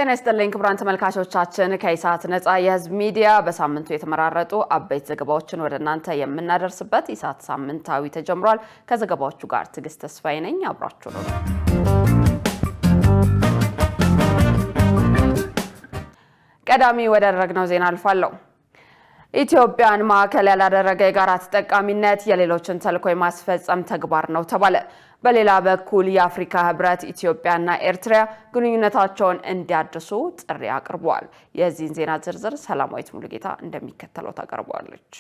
ጤና ይስጥልኝ ክቡራን ተመልካቾቻችን ከኢሳት ነጻ የህዝብ ሚዲያ በሳምንቱ የተመራረጡ አበይት ዘገባዎችን ወደ እናንተ የምናደርስበት ኢሳት ሳምንታዊ ተጀምሯል። ከዘገባዎቹ ጋር ትግስት ተስፋዬ ነኝ። አብራችሁ ነው። ቀዳሚ ወዳደረግነው ዜና አልፋለሁ። ኢትዮጵያን ማዕከል ያላደረገ የጋራ ተጠቃሚነት የሌሎችን ተልዕኮ የማስፈጸም ተግባር ነው ተባለ። በሌላ በኩል የአፍሪካ ህብረት ኢትዮጵያና ኤርትራ ግንኙነታቸውን እንዲያድሱ ጥሪ አቅርበዋል። የዚህን ዜና ዝርዝር ሰላማዊት ሙሉጌታ እንደሚከተለው ታቀርባለች።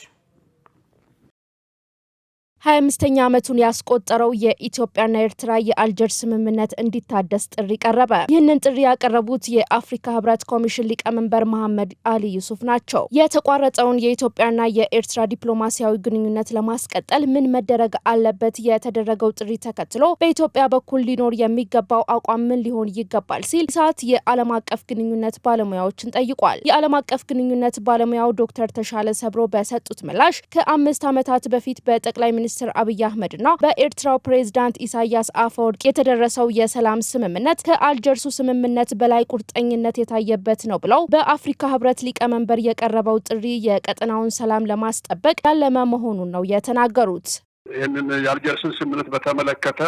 25ኛ ዓመቱን ያስቆጠረው የኢትዮጵያና ኤርትራ የአልጀርስ ስምምነት እንዲታደስ ጥሪ ቀረበ። ይህንን ጥሪ ያቀረቡት የአፍሪካ ህብረት ኮሚሽን ሊቀመንበር መሐመድ አሊ ዩሱፍ ናቸው። የተቋረጠውን የኢትዮጵያና የኤርትራ ዲፕሎማሲያዊ ግንኙነት ለማስቀጠል ምን መደረግ አለበት የተደረገው ጥሪ ተከትሎ በኢትዮጵያ በኩል ሊኖር የሚገባው አቋም ምን ሊሆን ይገባል ሲል ኢሳት የዓለም አቀፍ ግንኙነት ባለሙያዎችን ጠይቋል። የዓለም አቀፍ ግንኙነት ባለሙያው ዶክተር ተሻለ ሰብሮ በሰጡት ምላሽ ከ5 ዓመታት በፊት በጠቅላይ ሚኒስትር አብይ አህመድና በኤርትራው ፕሬዝዳንት ኢሳያስ አፈወርቂ የተደረሰው የሰላም ስምምነት ከአልጀርሱ ስምምነት በላይ ቁርጠኝነት የታየበት ነው ብለው በአፍሪካ ህብረት ሊቀመንበር የቀረበው ጥሪ የቀጠናውን ሰላም ለማስጠበቅ ያለመ መሆኑን ነው የተናገሩት። ይህንን የአልጀርሱን ስምምነት በተመለከተ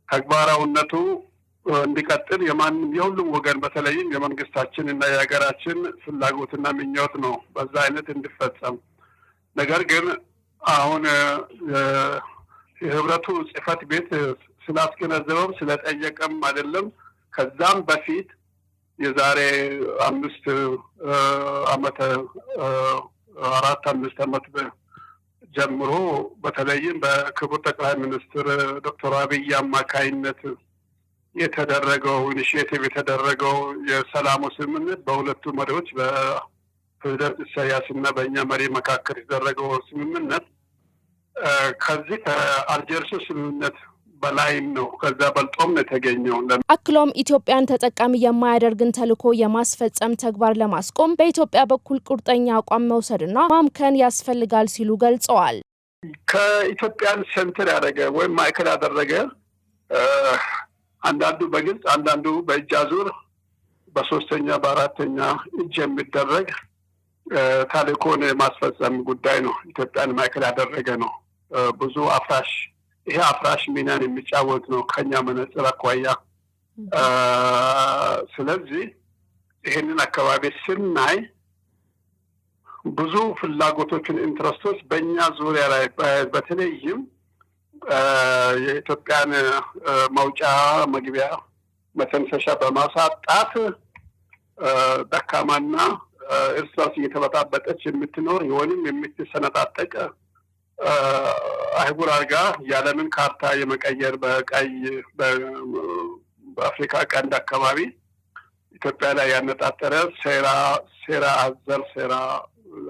ተግባራዊነቱ እንዲቀጥል የሁሉም ወገን በተለይም የመንግስታችን እና የሀገራችን ፍላጎትና ምኞት ነው በዛ አይነት እንዲፈጸም። ነገር ግን አሁን የህብረቱ ጽህፈት ቤት ስላስገነዘበም ስለጠየቀም አይደለም ከዛም በፊት የዛሬ 5 ዓመት 4-5 ዓመት ጀምሮ በተለይም በክቡር ጠቅላይ ሚኒስትር ዶክተር አብይ አማካይነት የተደረገው ኢኒሺዬቲቭ የተደረገው የሰላሙ ስምምነት በሁለቱ መሪዎች ፕሬዝዳንት ኢሳያስ እና በእኛ መሪ መካከል የተደረገው ስምምነት ከዚህ ከአልጀርሱ ስምምነት በላይም ነው፣ ከዛ በልጦም ነው የተገኘው። አክሎም ኢትዮጵያን ተጠቃሚ የማያደርግን ተልዕኮ የማስፈጸም ተግባር ለማስቆም በኢትዮጵያ በኩል ቁርጠኛ አቋም መውሰድና ማምከን ያስፈልጋል ሲሉ ገልጸዋል። ከኢትዮጵያን ሴንተር ያደረገ ወይም ማዕከል ያደረገ አንዳንዱ በግልጽ አንዳንዱ በእጅ አዙር በሶስተኛ በአራተኛ እጅ የሚደረግ ተልዕኮን የማስፈጸም ጉዳይ ነው። ኢትዮጵያን ማዕከል ያደረገ ነው። ብዙ አፍራሽ ሚናን የሚጫወት ነው ከኛ መነጽር አኳያ። ስለዚህ ይህንን አካባቢ ስናይ ብዙ ፍላጎቶችን ኢንትረስቶች በእኛ ዙሪያ ላይ በተለይም የኢትዮጵያን መውጫ መግቢያ መተንፈሻ በማሳጣት ደካማና እርስ በርስ እየተበጣበጠች የምትኖር ወይም የምትሰነጣጠቅ አህጉር አድርጋ የዓለምን ካርታ የመቀየር በአፍሪካ ቀንድ አካባቢ ኢትዮጵያ ላይ ያነጣጠረ ሴራ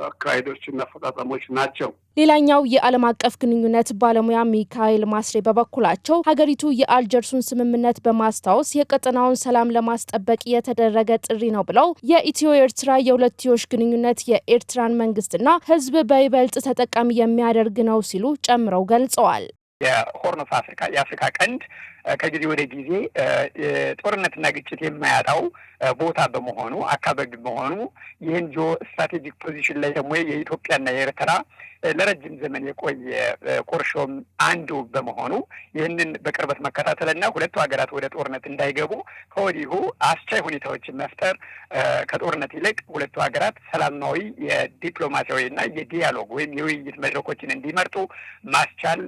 አካሄዶችና አፈጻጸሞች ናቸው። ሌላኛው የዓለም አቀፍ ግንኙነት ባለሙያ ሚካኤል ማስሬ በበኩላቸው ሀገሪቱ የአልጀርሱን ስምምነት በማስታወስ የቀጠናውን ሰላም ለማስጠበቅ የተደረገ ጥሪ ነው ብለው የኢትዮ ኤርትራ የሁለትዮሽ ግንኙነት የኤርትራን መንግስትና ህዝብ በይበልጥ ተጠቃሚ የሚያደርግ ነው ሲሉ ጨምረው ገልጸዋል። የሆርን ኦፍ አፍሪካ የአፍሪካ ቀንድ ከጊዜ ወደ ጊዜ ጦርነትና ግጭት የማያጣው ቦታ በመሆኑ አካባቢ በመሆኑ ይህን ጂኦ ስትራቴጂክ ፖዚሽን ላይ ደግሞ የኢትዮጵያና የኤርትራ ለረጅም ዘመን የቆየ ቁርሾም አንዱ በመሆኑ ይህንን በቅርበት መከታተልና ሁለቱ ሀገራት ወደ ጦርነት እንዳይገቡ ከወዲሁ አስቻይ ሁኔታዎችን መፍጠር ከጦርነት ይልቅ ሁለቱ ሀገራት ሰላማዊ የዲፕሎማሲያዊና የዲያሎግ ወይም የውይይት መድረኮችን እንዲመርጡ ማስቻል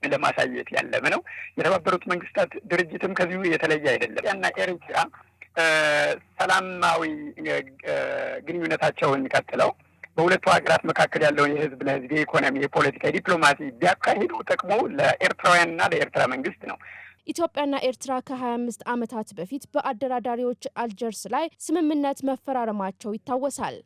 ለማሳየት ያለመ ነው። የተባበሩት መንግስታት ድርጅትም ከዚሁ የተለየ አይደለም። ያና ኤርትራ ሰላማዊ ግንኙነታቸውን ቀጥለው በሁለቱ ሀገራት መካከል ያለውን የህዝብ ለህዝብ የኢኮኖሚ፣ የፖለቲካ፣ ዲፕሎማሲ ቢያካሂዱ ጥቅሙ ለኤርትራውያንና ለኤርትራ መንግስት ነው። ኢትዮጵያና ኤርትራ ከ25 ዓመታት በፊት በአደራዳሪዎች አልጀርስ ላይ ስምምነት መፈራረማቸው ይታወሳል።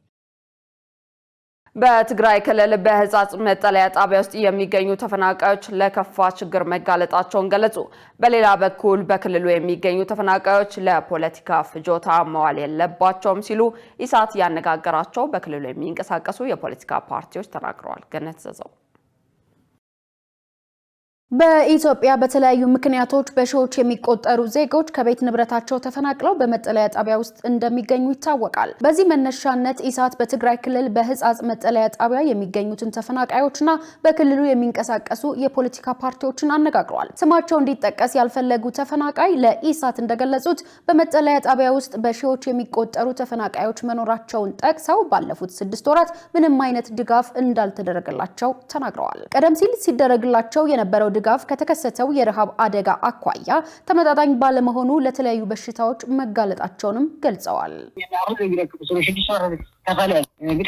በትግራይ ክልል በህጻጽ መጠለያ ጣቢያ ውስጥ የሚገኙ ተፈናቃዮች ለከፋ ችግር መጋለጣቸውን ገለጹ። በሌላ በኩል በክልሉ የሚገኙ ተፈናቃዮች ለፖለቲካ ፍጆታ መዋል የለባቸውም ሲሉ ኢሳት ያነጋገራቸው በክልሉ የሚንቀሳቀሱ የፖለቲካ ፓርቲዎች ተናግረዋል። ገነት ዘዘው በኢትዮጵያ በተለያዩ ምክንያቶች በሺዎች የሚቆጠሩ ዜጎች ከቤት ንብረታቸው ተፈናቅለው በመጠለያ ጣቢያ ውስጥ እንደሚገኙ ይታወቃል። በዚህ መነሻነት ኢሳት በትግራይ ክልል በህጻጽ መጠለያ ጣቢያ የሚገኙትን ተፈናቃዮችና በክልሉ የሚንቀሳቀሱ የፖለቲካ ፓርቲዎችን አነጋግሯል። ስማቸው እንዲጠቀስ ያልፈለጉ ተፈናቃይ ለኢሳት እንደገለጹት በመጠለያ ጣቢያ ውስጥ በሺዎች የሚቆጠሩ ተፈናቃዮች መኖራቸውን ጠቅሰው ባለፉት 6 ወራት ምንም አይነት ድጋፍ እንዳልተደረገላቸው ተናግረዋል። ቀደም ሲል ሲደረግላቸው የነበረው ድጋፍ ከተከሰተው የረሃብ አደጋ አኳያ ተመጣጣኝ ባለመሆኑ ለተለያዩ በሽታዎች መጋለጣቸውንም ገልጸዋል።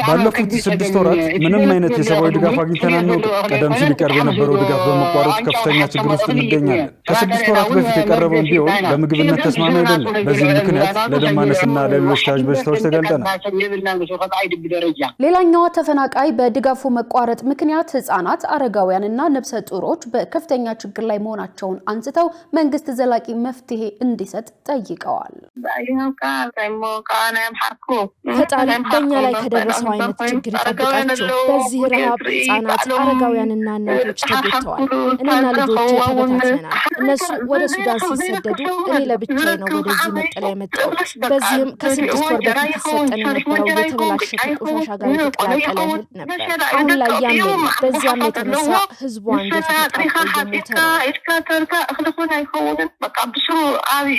ባለፉት 6 ወራት ምንም አይነት የሰብአዊ ድጋፍ አግኝተን አናውቅም። ቀደም ሲል ይቀርብ የነበረው ድጋፍ በመቋረጥ ከፍተኛ ችግር ውስጥ እንገኛለን። ከ6 ወራት በፊት የቀረበው ቢሆን ለምግብነት ተስማሚ አይደለም። በዚህ ምክንያት ለደም ማነስና ለሌሎች ተያያዥ በሽታዎች ተጋልጠናል። ሌላኛዋ ተፈናቃይ በድጋፉ መቋረጥ ምክንያት ህጻናት፣ አረጋውያንና ነፍሰ ጡሮች በከፍተኛ ችግር ላይ መሆናቸውን አንስተው መንግስት ዘላቂ መፍትሄ እንዲሰጥ ጠይቀዋል። ፈጣሪ በእኛ ላይ ከደረሰው አይነት ችግር ይጠብቃቸው። በዚህ ረሃብ ህጻናት፣ አረጋውያንና እናቶች ተጎድተዋል። እኔና ልጆቼ ተበታትነናል። እነሱ ወደ ሱዳን ሲሰደዱ እኔ ለብቻዬ ነው ወደዚህ መጠለያ የመጣሁት። በዚህም ከ6 ወር በፊት ይሰጠን የነበረው የተበላሸ ቆሻሻ ጋር የተቀላቀለ እህል ነበር። አሁን ላይ ያም የለም። በዚያም የተነሳ ህዝቡ አንገት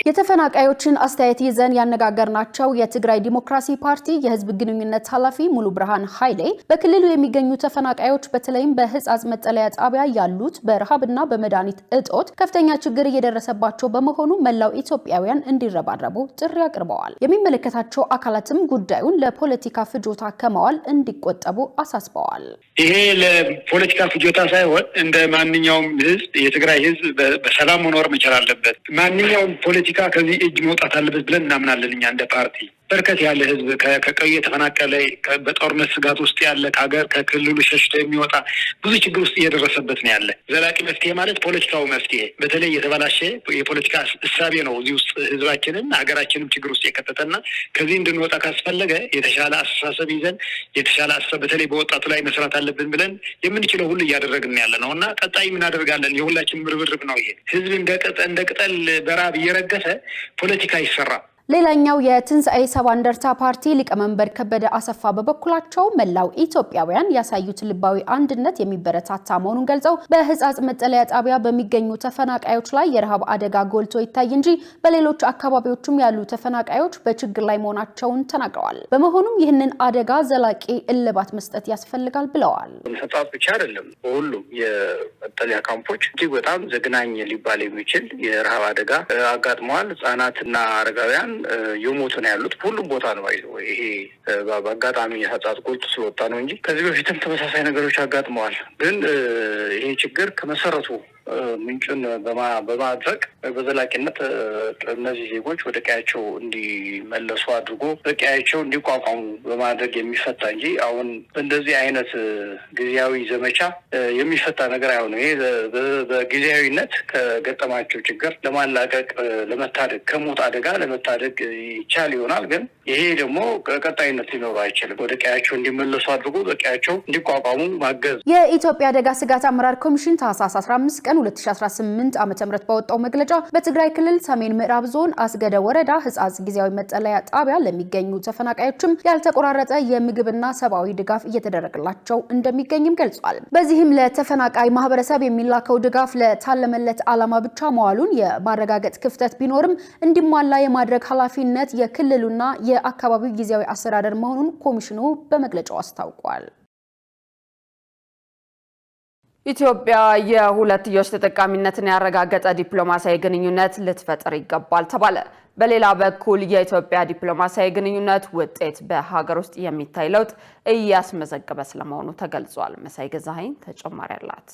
የተፈናቃዮችን አስተያየት ይዘን ያነጋገርናቸው የትግራይ ዲሞክራሲ ፓርቲ የህዝብ ግንኙነት ኃላፊ ሙሉ ብርሃን ኃይሌ በክልሉ የሚገኙ ተፈናቃዮች በተለይም በህጻጽ መጠለያ ጣቢያ ያሉት በረሃብና በመድኃኒት እጦት ከፍተኛ ችግር እየደረሰባቸው በመሆኑ መላው ኢትዮጵያውያን እንዲረባረቡ ጥሪ አቅርበዋል። የሚመለከታቸው አካላትም ጉዳዩን ለፖለቲካ ፍጆታ ከማዋል እንዲቆጠቡ አሳስበዋል። ይሄ ለፖለቲካ ፍጆታ ሳይሆን እንደ ማንኛውም ህዝብ የትግራይ ህዝብ በሰላም መኖር መቻል አለበት። ማንኛውም ፖለቲካ ከዚህ እጅ መውጣት አለበት ብለን እናምናለን። እኛ እንደ ፓርቲ በርከት ያለ ህዝብ ከቀዩ የተፈናቀለ በጦርነት ስጋት ውስጥ ያለ ከሀገር ከክልሉ ሸሽቶ የሚወጣ ብዙ ችግር ውስጥ እየደረሰበት ነው ያለ። ዘላቂ መፍትሄ ማለት ፖለቲካው መፍትሄ፣ በተለይ የተበላሸ የፖለቲካ እሳቤ ነው እዚህ ውስጥ ህዝባችንን ሀገራችንም ችግር ውስጥ የከተተና ከዚህ እንድንወጣ ካስፈለገ የተሻለ አስተሳሰብ ይዘን የተሻለ አስተሳሰብ በተለይ በወጣቱ ላይ መስራት አለብን ብለን የምንችለው ሁሉ እያደረግን ያለ ነው እና ቀጣይ እናደርጋለን። የሁላችን ርብርብ ነው ይሄ። ህዝብ እንደ ቅጠል በራብ እየረገፈ ፖለቲካ ይሰራ። ሌላኛው የትንሣኤ ሰባ እንደርታ ፓርቲ ሊቀመንበር ከበደ አሰፋ በበኩላቸው መላው ኢትዮጵያውያን ያሳዩት ልባዊ አንድነት የሚበረታታ መሆኑን ገልጸው በህጻጽ መጠለያ ጣቢያ በሚገኙ ተፈናቃዮች ላይ የረሃብ አደጋ ጎልቶ ይታይ እንጂ በሌሎች አካባቢዎችም ያሉ ተፈናቃዮች በችግር ላይ መሆናቸውን ተናግረዋል። በመሆኑም ይህንን አደጋ ዘላቂ እልባት መስጠት ያስፈልጋል ብለዋል። ህጻጽ ብቻ አይደለም፣ በሁሉም የመጠለያ ካምፖች እጅግ በጣም ዘግናኝ ሊባል የሚችል የረሃብ አደጋ አጋጥመዋል። ህጻናትና አረጋውያን የሞቱ ነው ያሉት። ሁሉም ቦታ ነው። ይሄ በአጋጣሚ ህጻጽ ጎልቶ ስለወጣ ነው እንጂ ከዚህ በፊትም ተመሳሳይ ነገሮች አጋጥመዋል። ግን ይሄ ችግር ከመሰረቱ ምንጩን በማድረግ በዘላቂነት እነዚህ ዜጎች ወደ ቀያቸው እንዲመለሱ አድርጎ በቀያቸው እንዲቋቋሙ በማድረግ የሚፈታ እንጂ አሁን እንደዚህ አይነት ጊዜያዊ ዘመቻ የሚፈታ ነገር አይሆንም። ይሄ በጊዜያዊነት ከገጠማቸው ችግር ለማላቀቅ ለመታደግ ከሞት አደጋ ለመታደግ ይቻል ይሆናል። ግን ይሄ ደግሞ ቀጣይነት ሊኖረው አይችልም። ወደ ቀያቸው እንዲመለሱ አድርጎ በቀያቸው እንዲቋቋሙ ማገዝ። የኢትዮጵያ አደጋ ስጋት አመራር ኮሚሽን ታህሳስ 15 ቀን 2018 ዓ.ም ባወጣው መግለጫ በትግራይ ክልል ሰሜን ምዕራብ ዞን አስገደ ወረዳ ህጻጽ ጊዜያዊ መጠለያ ጣቢያ ለሚገኙ ተፈናቃዮችም ያልተቆራረጠ የምግብና ሰብአዊ ድጋፍ እየተደረገላቸው እንደሚገኝም ገልጿል። በዚህም ለተፈናቃይ ማህበረሰብ የሚላከው ድጋፍ ለታለመለት ዓላማ ብቻ መዋሉን የማረጋገጥ ክፍተት ቢኖርም እንዲሟላ የማድረግ ኃላፊነት የክልሉና የአካባቢው ጊዜያዊ አስተዳደር መሆኑን ኮሚሽኑ በመግለጫው አስታውቋል። ኢትዮጵያ የሁለትዮሽ ተጠቃሚነትን ያረጋገጠ ዲፕሎማሲያዊ ግንኙነት ልትፈጥር ይገባል ተባለ። በሌላ በኩል የኢትዮጵያ ዲፕሎማሲያዊ ግንኙነት ውጤት በሀገር ውስጥ የሚታይ ለውጥ እያስመዘገበ ስለመሆኑ ተገልጿል። መሳይ ገዛኸኝ ተጨማሪ አላት።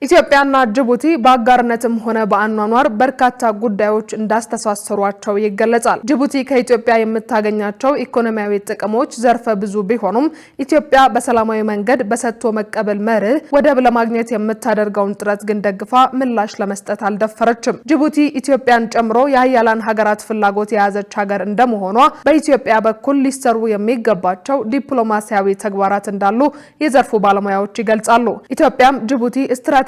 ኢትዮጵያና ጅቡቲ በአጋርነትም ሆነ በአኗኗር በርካታ ጉዳዮች እንዳስተሳሰሯቸው ይገለጻል። ጅቡቲ ከኢትዮጵያ የምታገኛቸው ኢኮኖሚያዊ ጥቅሞች ዘርፈ ብዙ ቢሆኑም ኢትዮጵያ በሰላማዊ መንገድ በሰጥቶ መቀበል መርህ ወደብ ለማግኘት የምታደርገውን ጥረት ግን ደግፋ ምላሽ ለመስጠት አልደፈረችም። ጅቡቲ ኢትዮጵያን ጨምሮ የሀያላን ሀገራት ፍላጎት የያዘች ሀገር እንደመሆኗ በኢትዮጵያ በኩል ሊሰሩ የሚገባቸው ዲፕሎማሲያዊ ተግባራት እንዳሉ የዘርፉ ባለሙያዎች ይገልጻሉ። ኢትዮጵያም ጅቡቲ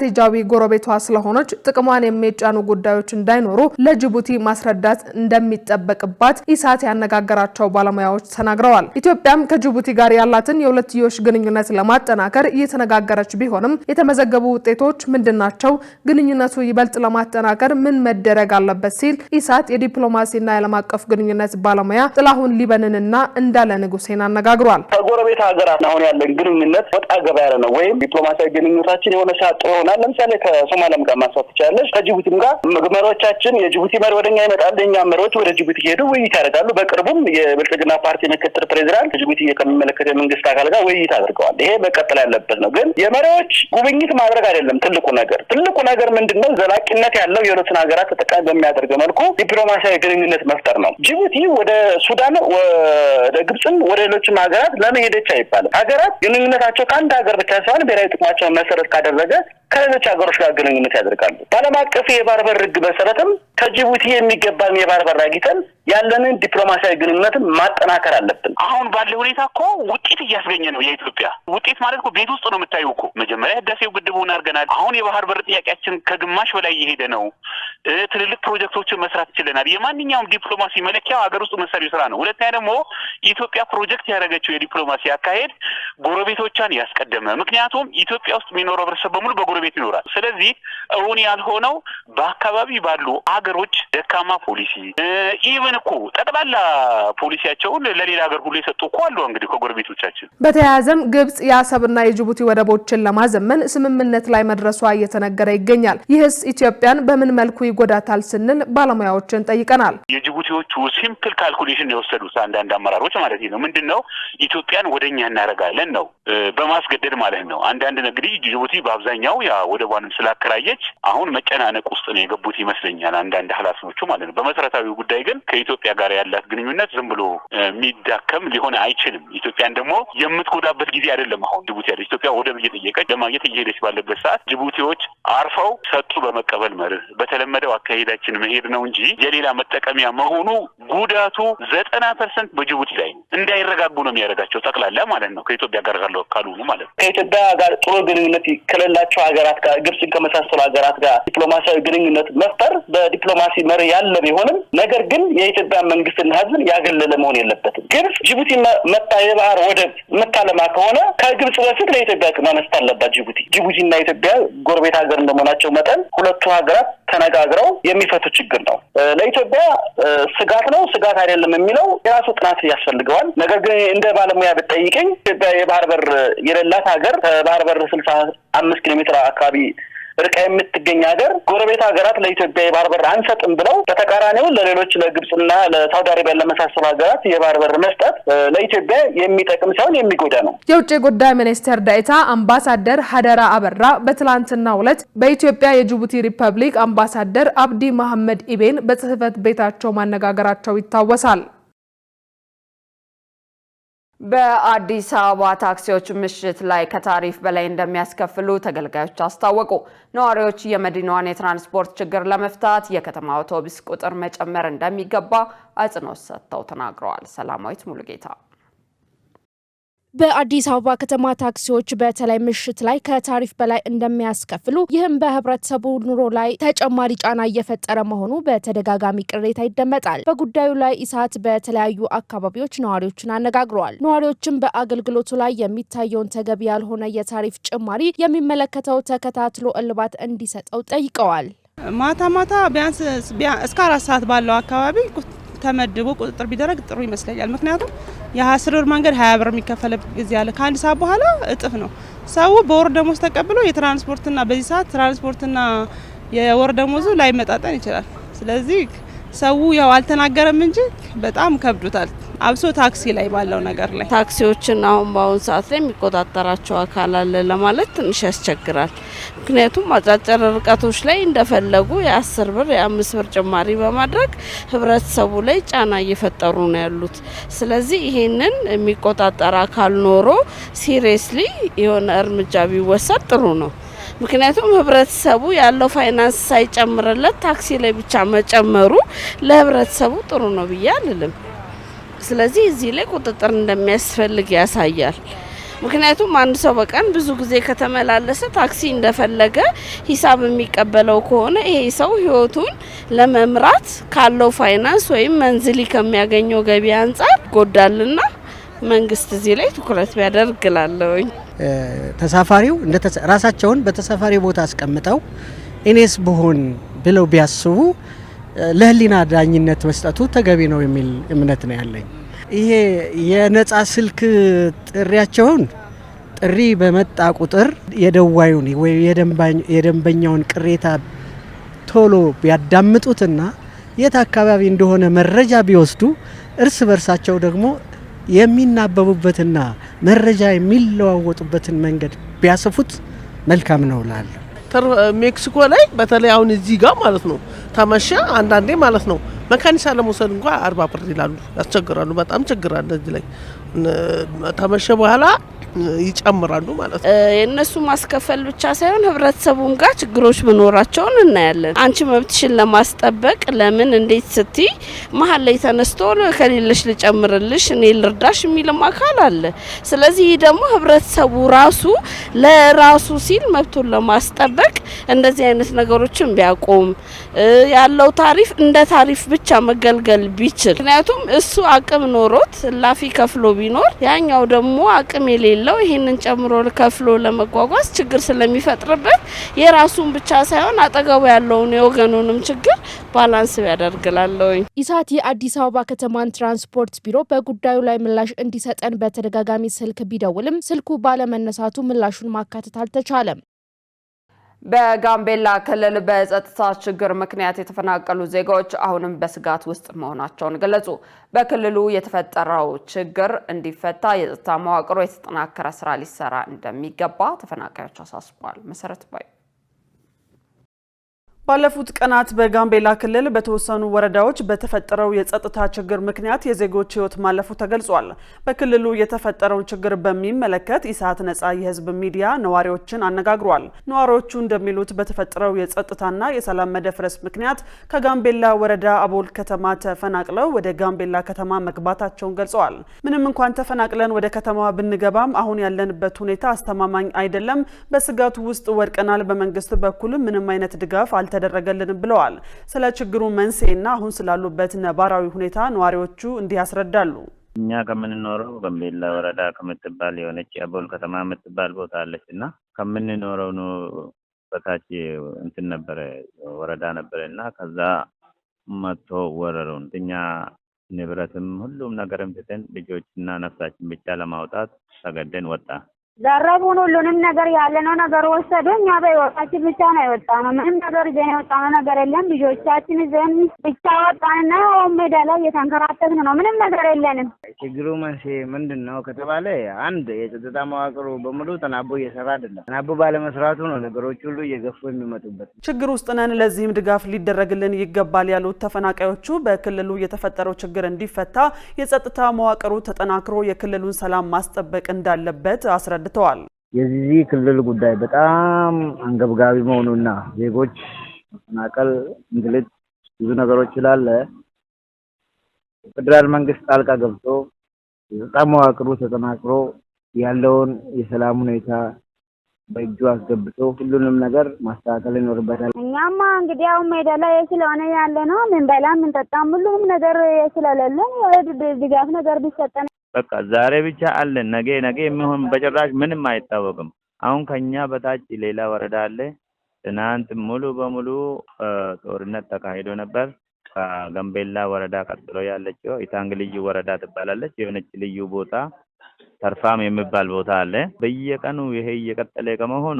ስትራቴጂያዊ ጎረቤቷ ስለሆነች ጥቅሟን የሚጫኑ ጉዳዮች እንዳይኖሩ ለጅቡቲ ማስረዳት እንደሚጠበቅባት ኢሳት ያነጋገራቸው ባለሙያዎች ተናግረዋል። ኢትዮጵያም ከጅቡቲ ጋር ያላትን የሁለትዮሽ ግንኙነት ለማጠናከር እየተነጋገረች ቢሆንም የተመዘገቡ ውጤቶች ምንድናቸው? ግንኙነቱ ይበልጥ ለማጠናከር ምን መደረግ አለበት ሲል ኢሳት የዲፕሎማሲና የዓለም አቀፍ ግንኙነት ባለሙያ ጥላሁን ሊበንንና እንዳለ ንጉሴን አነጋግሯል። ከጎረቤት ሀገራት አሁን ያለን ግንኙነት ወጣ ገባ ያለ ነው ወይም ዲፕሎማሲያዊ ግንኙነታችን የሆነ ሰዓት ይሆናል። ለምሳሌ ከሶማሊያም ጋር ማሳት ይቻላል። ከጅቡቲም ጋር መሪዎቻችን የጅቡቲ መሪ ወደኛ ይመጣል፣ የኛ መሪዎች ወደ ጅቡቲ ሄዱ ውይይት ያደርጋሉ። በቅርቡም የብልጽግና ፓርቲ ምክትል ፕሬዚዳንት ጅቡቲ ከሚመለከተው የመንግስት አካል ጋር ውይይት አድርገዋል። ይሄ መቀጠል ያለበት ነው። ግን የመሪዎች ጉብኝት ማድረግ አይደለም ትልቁ ነገር ምንድነው? ዘላቂነት ያለው የሁለቱን ሀገራት ተጠቃሚ በሚያደርግ መልኩ ዲፕሎማሲያዊ ግንኙነት መፍጠር ነው። ጅቡቲ ወደ ሱዳን፣ ወደ ግብጽም ወደ ሌሎችም ሀገራት ለመሄደች አይባልም። ሀገራት ግንኙነታቸው ከአንድ ሀገር ብቻ ሳይሆን ብሔራዊ ጥቅማቸውን መሰረት ካደረገ ከሌሎች ሀገሮች ጋር ግንኙነት ያደርጋሉ። በዓለም አቀፍ የባህር በር ሕግ መሰረትም ከጅቡቲ የሚገባን የባህር በር አግኝተን ያለንን ዲፕሎማሲያዊ ግንኙነትን ማጠናከር አለብን። አሁን ባለው ሁኔታ እኮ ውጤት እያስገኘ ነው። የኢትዮጵያ ውጤት ማለት እኮ ቤት ውስጥ ነው የምታየው እኮ። መጀመሪያ ህዳሴው ግድቡን አድርገናል። አሁን የባህር በር ጥያቄያችን ከግማሽ በላይ እየሄደ ነው። ትልልቅ ፕሮጀክቶችን መስራት ችለናል። የማንኛውም ዲፕሎማሲ መለኪያው ሀገር ውስጥ መሰሪው ስራ ነው። ሁለተኛ ደግሞ የኢትዮጵያ ፕሮጀክት ያደረገችው የዲፕሎማሲ አካሄድ ጎረቤቶቿን ያስቀደመ። ምክንያቱም ኢትዮጵያ ውስጥ የሚኖረው ህብረተሰብ በሙሉ በጎረቤት ይኖራል። ስለዚህ እውን ያልሆነው በአካባቢ ባሉ አገሮች ደካማ ፖሊሲ ኢቨን እኮ ጠቅላላ ፖሊሲያቸውን ለሌላ ሀገር ሁሉ የሰጡ እኮ አሉ። እንግዲህ ከጎረቤቶቻችን በተያያዘም ግብጽ የአሰብና የጅቡቲ ወደቦችን ለማዘመን ስምምነት ላይ መድረሷ እየተነገረ ይገኛል። ይህስ ኢትዮጵያን በምን መልኩ ይጎዳታል ስንል ባለሙያዎችን ጠይቀናል። የጅቡቲዎቹ ሲምፕል ካልኩሌሽን የወሰዱት አንዳንድ አመራሮች ማለት ነው ምንድነው ኢትዮጵያን ወደኛ እናረጋለን ነው በማስገደድ ማለት ነው። አንዳንድ እንግዲህ ጅቡቲ በአብዛኛው ያ ወደቧንም ስላከራየች አሁን መጨናነቅ ውስጥ ነው የገቡት ይመስለኛል አንዳንድ ኃላፊዎቹ ማለት ነው። በመሰረታዊው ጉዳይ ግን ከኢትዮጵያ ጋር ያላት ግንኙነት ዝም ብሎ የሚዳከም ሊሆን አይችልም። ኢትዮጵያን ደግሞ የምትጎዳበት ጊዜ አይደለም። አሁን ጅቡቲ ያለች ኢትዮጵያ ወደብ እየጠየቀች ለማግኘት እየሄደች ባለበት ሰዓት ጅቡቲዎች አርፈው ሰጡ በመቀበል መርህ በተለመደው አካሄዳችን መሄድ ነው እንጂ የሌላ መጠቀሚያ መሆኑ ጉዳቱ 90% በጅቡቲ ላይ ነው። እንዳይረጋጉ ነው የሚያደርጋቸው ጠቅላላ ማለት ነው። ከኢትዮጵያ ጋር ካልሆኑ ማለት ነው። ከኢትዮጵያ ጋር ጥሩ ግንኙነት ከሌላቸው ሀገራት ጋር ግብጽ ከመሳሰሉ ሀገራት ጋር ዲፕሎማሲያዊ ግንኙነት መፍጠር በዲፕሎማሲ መርህ ያለ ቢሆንም ነገር ግን የኢትዮጵያ መንግስትና ህዝብን ያገለለ መሆን የለበትም። ግብጽ ጅቡቲ መጣ የባህር ወደብ መታለማ ከሆነ ከግብጽ በፊት ለኢትዮጵያ ማመስት አለባት። ጅቡቲና ኢትዮጵያ ጎረቤት ሀገር እንደመሆናቸው መጠን ሁለቱ ሀገራት ተነጋግረው የሚፈቱ ችግር ነው። ለኢትዮጵያ ስጋት ነው ስጋት አይደለም የሚለው የራሱ ጥናት ያስፈልገዋል። ነገር ግን እንደ ባለሙያ ብትጠይቀኝ ኢትዮጵያ የባህር በር የሌላት ሀገር ከባህር በር 65 ኪሎ ሜትር አካባቢ ርቃ የምትገኝ ሀገር ጎረቤት ሀገራት ለኢትዮጵያ የባህር በር አንሰጥም ብለው በተቃራኒው ለሌሎች ለግብጽና ለሳውዲ አረቢያ ለመሳሰሉ ሀገራት የባህር በር መስጠት ለኢትዮጵያ የሚጠቅም ሳይሆን የሚጎዳ ነው። የውጭ ጉዳይ ሚኒስቴር ዳኤታ አምባሳደር ሀደራ አበራ በትላንትናው ዕለት በኢትዮጵያ የጅቡቲ ሪፐብሊክ አምባሳደር አብዲ መሐመድ ኢቤን በጽህፈት ቤታቸው ማነጋገራቸው ይታወሳል። በአዲስ አበባ ታክሲዎች ምሽት ላይ ከታሪፍ በላይ እንደሚያስከፍሉ ተገልጋዮች አስታወቁ። ነዋሪዎች የመዲናዋን የትራንስፖርት ችግር ለመፍታት የከተማ አውቶቡስ ቁጥር መጨመር እንደሚገባ አጽንኦት ሰጥተው ተናግረዋል። ሰላማዊት ሙሉጌታ በአዲስ አበባ ከተማ ታክሲዎች በተለይ ምሽት ላይ ከታሪፍ በላይ እንደሚያስከፍሉ ይህም በህብረተሰቡ ኑሮ ላይ ተጨማሪ ጫና እየፈጠረ መሆኑ በተደጋጋሚ ቅሬታ ይደመጣል። በጉዳዩ ላይ ኢሳት በተለያዩ አካባቢዎች ነዋሪዎችን አነጋግረዋል። ነዋሪዎችም በአገልግሎቱ ላይ የሚታየውን ተገቢ ያልሆነ የታሪፍ ጭማሪ የሚመለከተው ተከታትሎ እልባት እንዲሰጠው ጠይቀዋል። ማታ ቢያንስ እስከ 4 ሰዓት ባለው አካባቢ ተመድቦ ቁጥጥር ቢደረግ ጥሩ ይመስለኛል። ምክንያቱም የ10 ብር መንገድ 20 ብር የሚከፈልበት ጊዜ አለ። ከአንድ ሰዓት በኋላ እጥፍ ነው። ሰው በወር ደሞዝ ተቀብሎ የትራንስፖርትና በዚህ ሰዓት ትራንስፖርትና የወር ደሞዙ ላይ መጣጣን ይችላል። ስለዚህ ሰው ያው አልተናገረም እንጂ በጣም ከብዶታል። አብሶ ታክሲ ላይ ባለው ነገር ላይ ታክሲዎችን አሁን በአሁን ሰዓት ላይ የሚቆጣጠራቸው አካል አለ ለማለት ትንሽ ያስቸግራል። ምክንያቱም አጫጭር ርቀቶች ላይ እንደፈለጉ የ10 ብር የ5 ብር ጭማሪ በማድረግ ህብረተሰቡ ላይ ጫና እየፈጠሩ ነው ያሉት። ስለዚህ ይሄንን የሚቆጣጠር አካል ኖሮ ሲሪየስሊ የሆነ እርምጃ ቢወሰድ ጥሩ ነው። ምክንያቱም ህብረተሰቡ ያለው ፋይናንስ ሳይጨምርለት ታክሲ ላይ ብቻ መጨመሩ ለህብረተሰቡ ጥሩ ነው ብዬ አልልም። ስለዚህ እዚህ ላይ ቁጥጥር እንደሚያስፈልግ ያሳያል። ምክንያቱም አንድ ሰው በቀን ብዙ ጊዜ ከተመላለሰ ታክሲ እንደፈለገ ሂሳብ የሚቀበለው ከሆነ ይሄ ሰው ህይወቱን ለመምራት ካለው ፋይናንስ ወይም መንዝሊ ከሚያገኘው ገቢ አንፃር ጎዳልና መንግስት እዚህ ላይ ትኩረት ቢያደርግ እላለሁኝ። ተሳፋሪው ራሳቸውን በተሳፋሪ ቦታ አስቀምጠው እኔስ ብሆን ብለው ቢያስቡ ለህሊና ዳኝነት መስጠቱ ተገቢ ነው የሚል እምነት ነው ያለኝ። ይሄ የነጻ ስልክ ጥሪያቸውን ጥሪ በመጣ ቁጥር የደዋዩን ወይ የደንበኛውን ቅሬታ ቶሎ ቢያዳምጡትና የት አካባቢ እንደሆነ መረጃ ቢወስዱ እርስ በርሳቸው ደግሞ የሚናበቡበትና መረጃ የሚለዋወጡበትን መንገድ ቢያስፉት መልካም ነው እላለሁ። ሜክሲኮ ላይ በተለይ አሁን እዚህ ጋር ማለት ነው ተመሸ አንዳንዴ ማለት ነው መካኒሳ ለመውሰድ እንኳን 40 ብር ይላሉ፣ ያስቸግራሉ። በጣም ችግር አለ እዚህ ላይ ተመሸ በኋላ ይጨምራሉ ማለት ነው። የነሱ ማስከፈል ብቻ ሳይሆን ህብረተሰቡም ጋር ችግሮች መኖራቸውን እናያለን። አንቺ መብትሽን ለማስጠበቅ ለምን እንዴት ስቲ መሀል ላይ ተነስቶ ከሌለሽ ልጨምርልሽ እኔ ልርዳሽ የሚልም አካል አለ። ስለዚህ ደግሞ ህብረተሰቡ ራሱ ለራሱ ሲል መብቱን ለማስጠበቅ እንደዚህ አይነት ነገሮችን ቢያቆም ያለው ታሪፍ እንደ ታሪፍ ብቻ መገልገል ቢችል፣ ምክንያቱም እሱ አቅም ኖሮት ላፊ ከፍሎ ቢኖር ያኛው ደግሞ አቅም የሌለው ይሄንን ጨምሮ ከፍሎ ለመጓጓዝ ችግር ስለሚፈጥርበት የራሱን ብቻ ሳይሆን አጠገቡ ያለውን የወገኑንም ችግር ባላንስ ያደርግላል። ኢሳት የአዲስ አበባ ከተማን ትራንስፖርት ቢሮ በጉዳዩ ላይ ምላሽ እንዲሰጠን በተደጋጋሚ ስልክ ቢደውልም ስልኩ ባለመነሳቱ ምላሹን ማካተት አልተቻለም። በጋምቤላ ክልል በጸጥታ ችግር ምክንያት የተፈናቀሉ ዜጋዎች አሁንም በስጋት ውስጥ መሆናቸውን ገለጹ። በክልሉ የተፈጠረው ችግር እንዲፈታ የጸጥታ መዋቅሩ የተጠናከረ ስራ ሊሰራ እንደሚገባ ተፈናቃዮች አሳስበዋል። መሰረት ባይ ባለፉት ቀናት በጋምቤላ ክልል በተወሰኑ ወረዳዎች በተፈጠረው የጸጥታ ችግር ምክንያት የዜጎች ህይወት ማለፉ ተገልጿል። በክልሉ የተፈጠረውን ችግር በሚመለከት ኢሳት ነጻ የህዝብ ሚዲያ ነዋሪዎችን አነጋግሯል። ነዋሪዎቹ እንደሚሉት በተፈጠረው የጸጥታና የሰላም መደፍረስ ምክንያት ከጋምቤላ ወረዳ አቦል ከተማ ተፈናቅለው ወደ ጋምቤላ ከተማ መግባታቸውን ገልጸዋል። ምንም እንኳን ተፈናቅለን ወደ ከተማዋ ብንገባም አሁን ያለንበት ሁኔታ አስተማማኝ አይደለም፣ በስጋቱ ውስጥ ወድቀናል። በመንግስት በኩል ምንም አይነት ድጋፍ ተደረገልን ብለዋል። ስለ ችግሩ መንስኤና አሁን ስላሉበት ነባራዊ ሁኔታ ነዋሪዎቹ እንዲህ ያስረዳሉ። እኛ ከምንኖረው ጋምቤላ ወረዳ ከምትባል የሆነች አቦል ከተማ የምትባል ቦታ አለችና ከምንኖረው ነው በታች እንትን ነበረ ወረዳ ነበረና ከዛ መጥቶ ወረሩን። እኛ ንብረትም ሁሉም ነገርም ትተን ልጆችና ነፍሳችን ብቻ ለማውጣት ተገደን ወጣ። ዘረቡን፣ ሁሉንም ነገር ያለነው ነገር ወሰዱ። እኛ በህይወታችን ብቻ ነው የወጣነው። ምንም ነገር ይዘን የወጣነው ነገር የለም። ልጆቻችን ይዘን ብቻ ወጣንና ሜዳ ላይ እየተንከራተትን ነው። ምንም ነገር የለንም። ችግሩ መንስኤ ምንድን ነው ከተባለ አንድ የጸጥታ መዋቅሩ በሙሉ ተናቦ እየሰራ አይደለም። ተናቦ ባለመስራቱ ነው ነገሮች ሁሉ እየገፉ የሚመጡበት። ችግር ውስጥ ነን፣ ለዚህም ድጋፍ ሊደረግልን ይገባል ያሉት ተፈናቃዮቹ በክልሉ የተፈጠረው ችግር እንዲፈታ የጸጥታ መዋቅሩ ተጠናክሮ የክልሉን ሰላም ማስጠበቅ እንዳለበት አስረድተዋል። የዚህ ክልል ጉዳይ በጣም አንገብጋቢ መሆኑና ዜጎች መፈናቀል፣ እንግልት፣ ብዙ ነገሮች ስላለ ፌደራል መንግስት ጣልቃ ገብቶ የጸጥታ መዋቅሩ ተጠናክሮ ያለውን የሰላም ሁኔታ በእጁ አስገብቶ ሁሉንም ነገር ማስተካከል ይኖርበታል። እኛማ እንግዲህ ያው ሜዳ ላይ ስለሆነ ያለ ነው። ምን በላ ምን ጠጣም ሁሉም ነገር ስለሌለን ድጋፍ ነገር ቢሰጠን በቃ ዛሬ ብቻ አለን፣ ነገ የሚሆን በጭራሽ ምንም አይታወቅም። አሁን ከኛ በታች ሌላ ወረዳ አለ። ትናንት ሙሉ በሙሉ ጦርነት ተካሂዶ ነበር። ከጋምቤላ ወረዳ ቀጥሎ ያለችው ኢታንግ ልዩ ወረዳ ትባላለች። የሆነች ልዩ ቦታ ተርፋም የሚባል ቦታ አለ። በየቀኑ ይሄ እየቀጠለ ከመሆኑ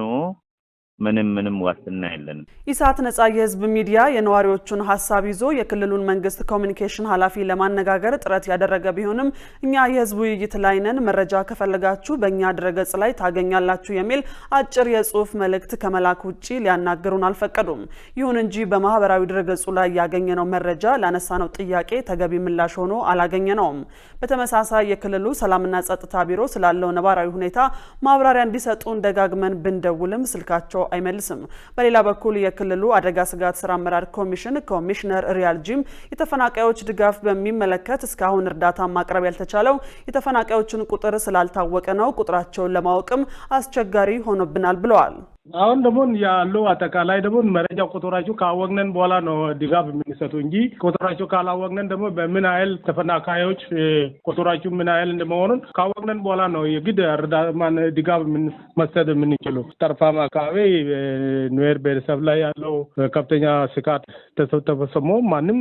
ምንም ዋስትና የለንም። ኢሳት ነጻ የህዝብ ሚዲያ የነዋሪዎቹን ሀሳብ ይዞ የክልሉን መንግስት ኮሚኒኬሽን ኃላፊ ለማነጋገር ጥረት ያደረገ ቢሆንም እኛ የህዝብ ውይይት ላይ ነን፣ መረጃ ከፈለጋችሁ በእኛ ድረገጽ ላይ ታገኛላችሁ የሚል አጭር የጽሁፍ መልእክት ከመላክ ውጪ ሊያናግሩን አልፈቀዱም። ይሁን እንጂ በማህበራዊ ድረገጹ ላይ ያገኘነው መረጃ ላነሳነው ጥያቄ ተገቢ ምላሽ ሆኖ አላገኘነውም። በተመሳሳይ የክልሉ ሰላምና ጸጥታ ቢሮ ስላለው ነባራዊ ሁኔታ ማብራሪያ እንዲሰጡን ደጋግመን ብንደውልም ስልካቸው አይመልስም። በሌላ በኩል የክልሉ አደጋ ስጋት ስራ አመራር ኮሚሽን ኮሚሽነር ሪያል ጂም የተፈናቃዮች ድጋፍ በሚመለከት እስካሁን እርዳታ ማቅረብ ያልተቻለው የተፈናቃዮችን ቁጥር ስላልታወቀ ነው፣ ቁጥራቸውን ለማወቅም አስቸጋሪ ሆኖብናል ብለዋል። አሁን ደግሞ ያለው አጠቃላይ ደግሞ መረጃ ቁጥራቸው ካወቅነን በኋላ ነው ድጋፍ የምንሰጡ እንጂ ቁጥራቸው ካላወቅነን ደግሞ በምን ያህል ተፈናቃዮች ቁጥራቸው ምን ያህል እንደመሆኑን ካወቅነን በኋላ ነው የግድ ድጋፍ መስጠት የምንችለው። ጠርፋማ አካባቢ ኑዌር ብሔረሰብ ላይ ያለው ከፍተኛ ስጋት ተሰብስቦ ማንም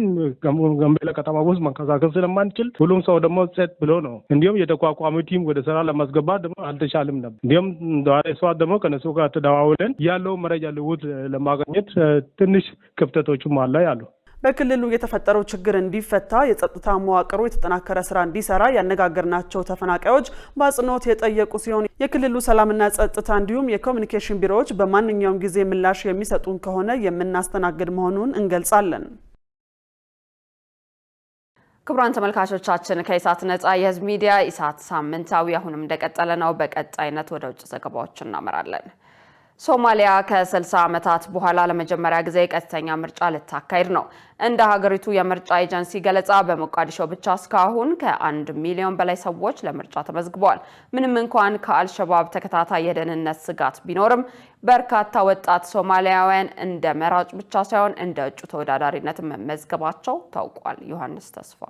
ጋምቤላ ከተማ ውስጥ መንቀሳቀስ ስለማንችል ሁሉም ሰው ደግሞ ጸጥ ብሎ ነው። እንዲሁም የተቋቋመው ቲም ወደ ስራ ለማስገባት ደግሞ አልተቻለም ነበር። እንዲሁም ዳሬሷ ደግሞ ከነሱ ጋር ተደዋውለን ያለው መረጃ ልውውጥ ለማግኘት ትንሽ ክፍተቶችም አለ ያሉ። በክልሉ የተፈጠረው ችግር እንዲፈታ የጸጥታ መዋቅሩ የተጠናከረ ስራ እንዲሰራ ያነጋገርናቸው ተፈናቃዮች በአጽንኦት የጠየቁ ሲሆን የክልሉ ሰላምና ጸጥታ እንዲሁም የኮሚኒኬሽን ቢሮዎች በማንኛውም ጊዜ ምላሽ የሚሰጡን ከሆነ የምናስተናግድ መሆኑን እንገልጻለን። ክቡራን ተመልካቾቻችን ከኢሳት ነጻ የህዝብ ሚዲያ ኢሳት ሳምንታዊ አሁንም እንደቀጠለ ነው። በቀጣይነት ወደ ውጭ ዘገባዎች እናመራለን። ሶማሊያ ከ60 ዓመታት በኋላ ለመጀመሪያ ጊዜ ቀጥተኛ ምርጫ ልታካሂድ ነው። እንደ ሀገሪቱ የምርጫ ኤጀንሲ ገለጻ በሞቃዲሾ ብቻ እስካሁን ከ1 ሚሊዮን በላይ ሰዎች ለምርጫ ተመዝግበዋል። ምንም እንኳን ከአልሸባብ ተከታታይ የደህንነት ስጋት ቢኖርም በርካታ ወጣት ሶማሊያውያን እንደ መራጭ ብቻ ሳይሆን እንደ እጩ ተወዳዳሪነት መመዝገባቸው ታውቋል። ዮሐንስ ተስፋ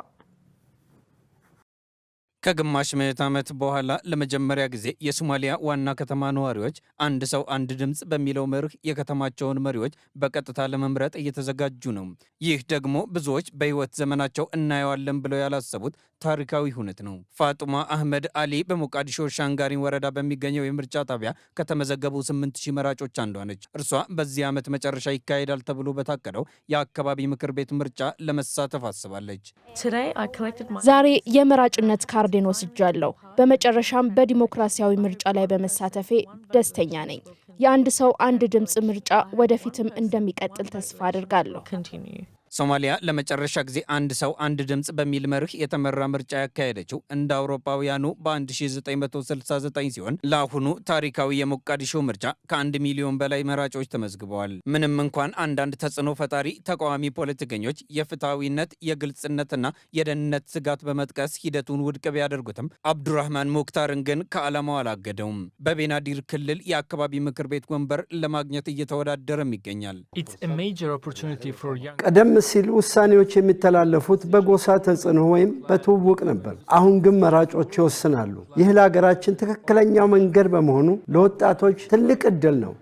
ከግማሽ ምዕተ ዓመት በኋላ ለመጀመሪያ ጊዜ የሶማሊያ ዋና ከተማ ነዋሪዎች አንድ ሰው አንድ ድምፅ በሚለው መርህ የከተማቸውን መሪዎች በቀጥታ ለመምረጥ እየተዘጋጁ ነው። ይህ ደግሞ ብዙዎች በህይወት ዘመናቸው እናየዋለን ብለው ያላሰቡት ታሪካዊ ሁነት ነው። ፋጡማ አህመድ አሊ በሞቃዲሾ ሻንጋሪን ወረዳ በሚገኘው የምርጫ ጣቢያ ከተመዘገቡ 8000 መራጮች አንዷ ነች። እርሷ በዚህ ዓመት መጨረሻ ይካሄዳል ተብሎ በታቀደው የአካባቢ ምክር ቤት ምርጫ ለመሳተፍ አስባለች። ዛሬ የመራጭነት ካርዴን ወስጃለሁ። በመጨረሻም በዲሞክራሲያዊ ምርጫ ላይ በመሳተፌ ደስተኛ ነኝ። የአንድ ሰው አንድ ድምፅ ምርጫ ወደፊትም እንደሚቀጥል ተስፋ አድርጋለሁ። ሶማሊያ ለመጨረሻ ጊዜ አንድ ሰው አንድ ድምፅ በሚል መርህ የተመራ ምርጫ ያካሄደችው እንደ አውሮፓውያኑ በ1969 ሲሆን ለአሁኑ ታሪካዊ የሞቃዲሾ ምርጫ ከ1 ሚሊዮን በላይ መራጮች ተመዝግበዋል። ምንም እንኳን አንዳንድ ተጽዕኖ ፈጣሪ ተቃዋሚ ፖለቲከኞች የፍትሐዊነት የግልጽነትና የደህንነት ስጋት በመጥቀስ ሂደቱን ውድቅ ቢያደርጉትም አብዱራህማን ሙክታርን ግን ከዓላማው አላገደውም። በቤናዲር ክልል የአካባቢ ምክር ቤት ወንበር ለማግኘት እየተወዳደረም ይገኛል። ቀደም ሲል ውሳኔዎች የሚተላለፉት በጎሳ ተጽዕኖ ወይም በትውውቅ ነበር። አሁን ግን መራጮች ይወስናሉ። ይህ ለሀገራችን ትክክለኛው መንገድ በመሆኑ ለወጣቶች ትልቅ ዕድል ነው።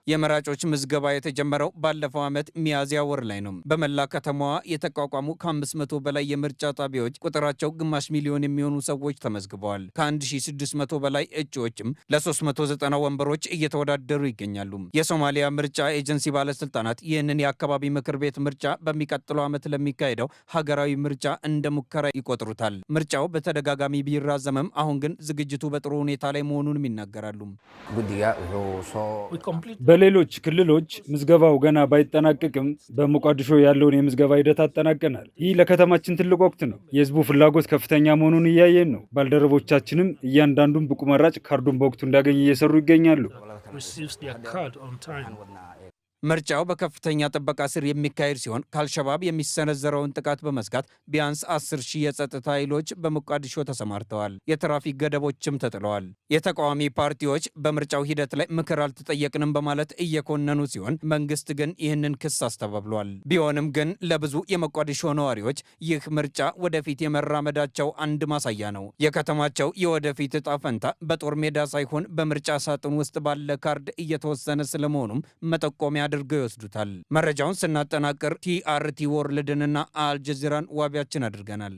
የመራጮች ምዝገባ የተጀመረው ባለፈው ዓመት ሚያዝያ ወር ላይ ነው። በመላ ከተማዋ የተቋቋሙ ከ500 በላይ የምርጫ ጣቢያዎች ቁጥራቸው ግማሽ ሚሊዮን የሚሆኑ ሰዎች ተመዝግበዋል። ከ1600 በላይ እጩዎችም ለ390 ወንበሮች እየተወዳደሩ ይገኛሉ። የሶማሊያ ምርጫ ኤጀንሲ ባለስልጣናት ይህንን የአካባቢ ምክር ቤት ምርጫ በሚቀጥለው ዓመት ለሚካሄደው ሀገራዊ ምርጫ እንደ ሙከራ ይቆጥሩታል። ምርጫው በተደጋጋሚ ቢራዘምም አሁን ግን ዝግጅቱ በጥሩ ሁኔታ ላይ መሆኑንም ይናገራሉ። በሌሎች ክልሎች ምዝገባው ገና ባይጠናቀቅም በሞቃዲሾ ያለውን የምዝገባ ሂደት አጠናቀናል። ይህ ለከተማችን ትልቅ ወቅት ነው። የህዝቡ ፍላጎት ከፍተኛ መሆኑን እያየን ነው። ባልደረቦቻችንም እያንዳንዱን ብቁ መራጭ ካርዱን በወቅቱ እንዲያገኝ እየሰሩ ይገኛሉ። ምርጫው በከፍተኛ ጥበቃ ስር የሚካሄድ ሲሆን ከአልሸባብ የሚሰነዘረውን ጥቃት በመስጋት ቢያንስ 10,000 የጸጥታ ኃይሎች በሞቃዲሾ ተሰማርተዋል። የትራፊክ ገደቦችም ተጥለዋል። የተቃዋሚ ፓርቲዎች በምርጫው ሂደት ላይ ምክር አልተጠየቅንም በማለት እየኮነኑ ሲሆን መንግስት ግን ይህንን ክስ አስተባብሏል። ቢሆንም ግን ለብዙ የሞቃዲሾ ነዋሪዎች ይህ ምርጫ ወደፊት የመራመዳቸው አንድ ማሳያ ነው። የከተማቸው የወደፊት እጣ ፈንታ በጦር ሜዳ ሳይሆን በምርጫ ሳጥን ውስጥ ባለ ካርድ እየተወሰነ ስለመሆኑም መጠቆሚያ አድርገው ይወስዱታል። መረጃውን ስናጠናቅር ቲአርቲ ወርልድንና አልጀዚራን ዋቢያችን አድርገናል።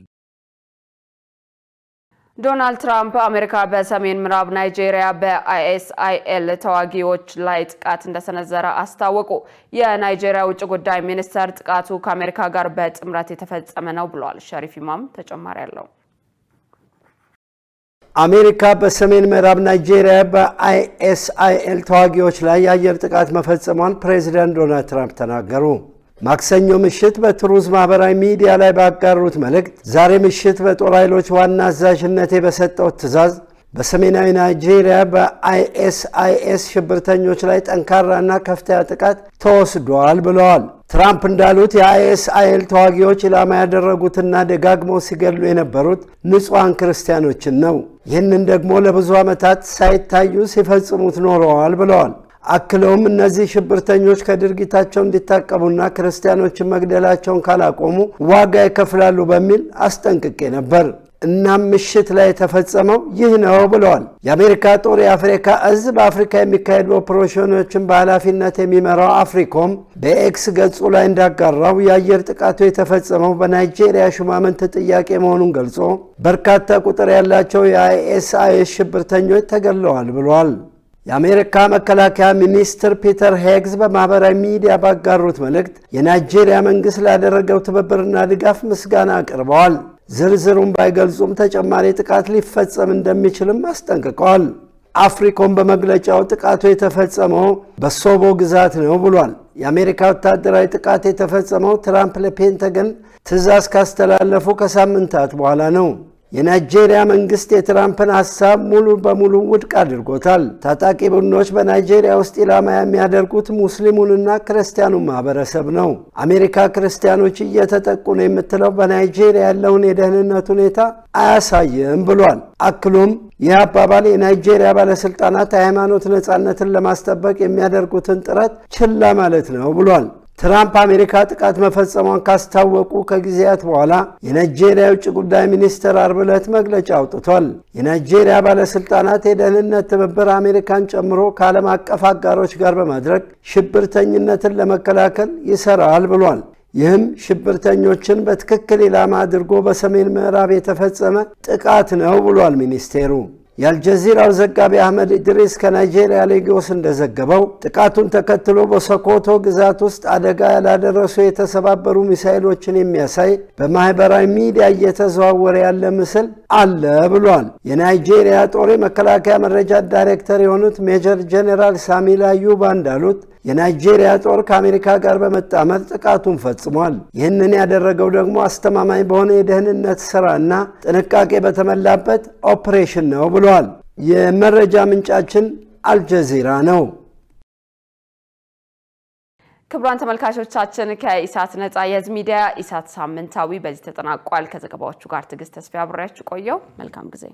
ዶናልድ ትራምፕ አሜሪካ በሰሜን ምዕራብ ናይጄሪያ በአይኤስአይኤል ተዋጊዎች ላይ ጥቃት እንደሰነዘረ አስታወቁ። የናይጄሪያ ውጭ ጉዳይ ሚኒስተር ጥቃቱ ከአሜሪካ ጋር በጥምረት የተፈጸመ ነው ብሏል። ሸሪፍ ኢማም ተጨማሪ አለው። አሜሪካ በሰሜን ምዕራብ ናይጄሪያ በአይኤስአይኤል ተዋጊዎች ላይ የአየር ጥቃት መፈጸሟን ፕሬዚዳንት ዶናልድ ትራምፕ ተናገሩ። ማክሰኞ ምሽት በትሩዝ ማህበራዊ ሚዲያ ላይ ባጋሩት መልእክት ዛሬ ምሽት በጦር ኃይሎች ዋና አዛዥነቴ በሰጠው ትዕዛዝ በሰሜናዊ ናይጄሪያ በአይኤስአይኤስ ሽብርተኞች ላይ ጠንካራና ከፍተኛ ጥቃት ተወስዷል ብለዋል። ትራምፕ እንዳሉት የአይኤስአይኤል ተዋጊዎች ኢላማ ያደረጉትና ደጋግመው ሲገድሉ የነበሩት ንጹሐን ክርስቲያኖችን ነው። ይህንን ደግሞ ለብዙ ዓመታት ሳይታዩ ሲፈጽሙት ኖረዋል ብለዋል። አክለውም እነዚህ ሽብርተኞች ከድርጊታቸው እንዲታቀቡና ክርስቲያኖችን መግደላቸውን ካላቆሙ ዋጋ ይከፍላሉ በሚል አስጠንቅቄ ነበር። እናም ምሽት ላይ የተፈጸመው ይህ ነው ብለዋል። የአሜሪካ ጦር የአፍሪካ እዝ በአፍሪካ የሚካሄዱ ኦፕሬሽኖችን በኃላፊነት የሚመራው አፍሪኮም በኤክስ ገጹ ላይ እንዳጋራው የአየር ጥቃቱ የተፈጸመው በናይጄሪያ ሹማምንት ጥያቄ መሆኑን ገልጾ በርካታ ቁጥር ያላቸው የአይኤስአይኤስ ሽብርተኞች ተገድለዋል ብሏል። የአሜሪካ መከላከያ ሚኒስትር ፒተር ሄግዝ በማህበራዊ ሚዲያ ባጋሩት መልእክት የናይጄሪያ መንግስት ላደረገው ትብብርና ድጋፍ ምስጋና አቅርበዋል። ዝርዝሩን ባይገልጹም ተጨማሪ ጥቃት ሊፈጸም እንደሚችልም አስጠንቅቀዋል። አፍሪኮም በመግለጫው ጥቃቱ የተፈጸመው በሶቦ ግዛት ነው ብሏል። የአሜሪካ ወታደራዊ ጥቃት የተፈጸመው ትራምፕ ለፔንታገን ትዕዛዝ ካስተላለፉ ከሳምንታት በኋላ ነው። የናይጄሪያ መንግስት የትራምፕን ሐሳብ ሙሉ በሙሉ ውድቅ አድርጎታል። ታጣቂ ቡድኖች በናይጄሪያ ውስጥ ኢላማ የሚያደርጉት ሙስሊሙንና ክርስቲያኑን ማህበረሰብ ነው። አሜሪካ ክርስቲያኖች እየተጠቁ ነው የምትለው በናይጄሪያ ያለውን የደህንነት ሁኔታ አያሳይም ብሏል። አክሎም ይህ አባባል የናይጄሪያ ባለስልጣናት የሃይማኖት ነጻነትን ለማስጠበቅ የሚያደርጉትን ጥረት ችላ ማለት ነው ብሏል። ትራምፕ አሜሪካ ጥቃት መፈጸሟን ካስታወቁ ከጊዜያት በኋላ የናይጄሪያ የውጭ ጉዳይ ሚኒስትር አርብ ዕለት መግለጫ አውጥቷል። የናይጄሪያ ባለስልጣናት የደህንነት ትብብር አሜሪካን ጨምሮ ከዓለም አቀፍ አጋሮች ጋር በማድረግ ሽብርተኝነትን ለመከላከል ይሰራል ብሏል። ይህም ሽብርተኞችን በትክክል ኢላማ አድርጎ በሰሜን ምዕራብ የተፈጸመ ጥቃት ነው ብሏል ሚኒስቴሩ። የአልጀዚራው ዘጋቢ አህመድ ኢድሪስ ከናይጄሪያ ሌጎስ እንደዘገበው ጥቃቱን ተከትሎ በሶኮቶ ግዛት ውስጥ አደጋ ያላደረሱ የተሰባበሩ ሚሳኤሎችን የሚያሳይ በማህበራዊ ሚዲያ እየተዘዋወረ ያለ ምስል አለ ብሏል። የናይጄሪያ ጦር የመከላከያ መረጃ ዳይሬክተር የሆኑት ሜጀር ጄኔራል ሳሚላ ዩባ እንዳሉት የናይጄሪያ ጦር ከአሜሪካ ጋር በመጣመር ጥቃቱን ፈጽሟል። ይህንን ያደረገው ደግሞ አስተማማኝ በሆነ የደህንነት ስራና ጥንቃቄ በተሞላበት ኦፕሬሽን ነው ብሏል። የመረጃ ምንጫችን አልጀዚራ ነው። ክቡራን ተመልካቾቻችን ከኢሳት ነጻ የህዝብ ሚዲያ ኢሳት ሳምንታዊ በዚህ ተጠናቋል። ከዘገባዎቹ ጋር ትዕግስት ተስፋ አብሬያችሁ ቆየው። መልካም ጊዜ